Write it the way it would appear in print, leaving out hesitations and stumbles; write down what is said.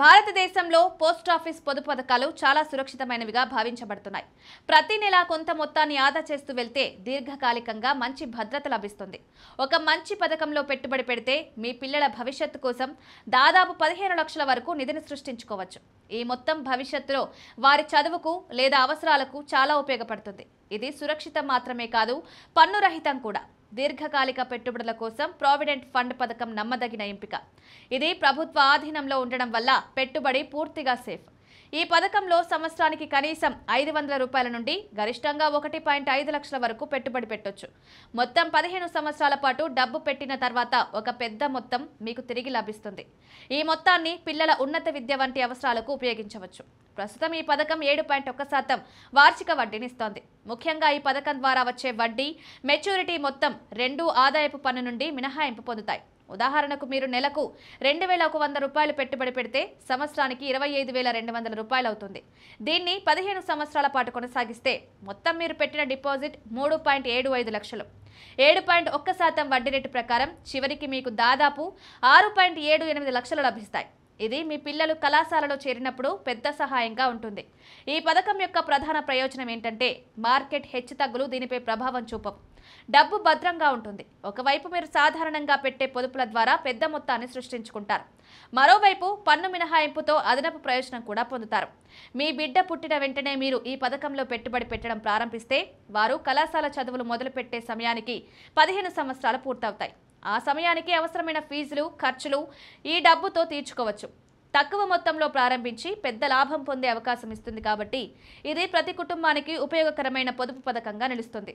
భారతదేశంలో పోస్టాఫీస్ పొదుపు పథకాలు చాలా సురక్షితమైనవిగా భావించబడుతున్నాయి. ప్రతి నెల కొంత మొత్తాన్ని ఆదా చేస్తూ వెళ్తే దీర్ఘకాలికంగా మంచి భద్రత లభిస్తుంది. ఒక మంచి పథకంలో పెట్టుబడి పెడితే మీ పిల్లల భవిష్యత్తు కోసం దాదాపు 15 లక్షల వరకు నిధిని సృష్టించుకోవచ్చు. ఈ మొత్తం భవిష్యత్తులో వారి చదువుకు లేదా అవసరాలకు చాలా ఉపయోగపడుతుంది. ఇది సురక్షితం మాత్రమే కాదు, పన్ను రహితం కూడా. దీర్ఘకాలిక పెట్టుబడుల కోసం ప్రావిడెంట్ ఫండ్ పథకం నమ్మదగిన ఎంపిక. ఇది ప్రభుత్వ ఆధీనంలో ఉండడం వల్ల పెట్టుబడి పూర్తిగా సేఫ్. ఈ పథకంలో సంవత్సరానికి కనీసం 500 రూపాయల నుండి గరిష్టంగా 1.5 లక్షల వరకు పెట్టుబడి పెట్టొచ్చు. మొత్తం 15 సంవత్సరాల పాటు డబ్బు పెట్టిన తర్వాత ఒక పెద్ద మొత్తం మీకు తిరిగి లభిస్తుంది. ఈ మొత్తాన్ని పిల్లల ఉన్నత విద్య వంటి అవసరాలకు ఉపయోగించవచ్చు. ప్రస్తుతం ఈ పథకం 7.1% వార్షిక వడ్డీనిస్తోంది. ముఖ్యంగా ఈ పథకం ద్వారా వచ్చే వడ్డీ, మెచ్యూరిటీ మొత్తం రెండూ ఆదాయపు పన్ను నుండి మినహాయింపు పొందుతాయి. ఉదాహరణకు మీరు నెలకు 2,100 రూపాయలు పెట్టుబడి పెడితే సంవత్సరానికి 25,200 రూపాయలు అవుతుంది. దీన్ని 15 సంవత్సరాల పాటు కొనసాగిస్తే మొత్తం మీరు పెట్టిన డిపాజిట్ 3.75 లక్షలు. 7.1% వడ్డీ రేటు ప్రకారం చివరికి మీకు దాదాపు 6.78 లక్షలు లభిస్తాయి. ఇది మీ పిల్లలు కళాశాలలో చేరినప్పుడు పెద్ద సహాయంగా ఉంటుంది. ఈ పథకం యొక్క ప్రధాన ప్రయోజనం ఏంటంటే మార్కెట్ హెచ్చుతగ్గులు దీనిపై ప్రభావం చూపవు. డబ్బు భద్రంగా ఉంటుంది. ఒకవైపు మీరు సాధారణంగా పెట్టే పొదుపుల ద్వారా పెద్ద మొత్తాన్ని సృష్టించుకుంటారు. మరోవైపు పన్ను మినహాయింపుతో అదనపు ప్రయోజనం కూడా పొందుతారు. మీ బిడ్డ పుట్టిన వెంటనే మీరు ఈ పథకంలో పెట్టుబడి పెట్టడం ప్రారంభిస్తే వారు కళాశాల చదువులు మొదలుపెట్టే సమయానికి 15 సంవత్సరాలు పూర్తవుతాయి. ఆ సమయానికి అవసరమైన ఫీజులు, ఖర్చులు ఈ డబ్బుతో తీర్చుకోవచ్చు. తక్కువ మొత్తంలో ప్రారంభించి పెద్ద లాభం పొందే అవకాశం ఇస్తుంది. కాబట్టి ఇది ప్రతి కుటుంబానికి ఉపయోగకరమైన పొదుపు పథకంగా నిలుస్తుంది.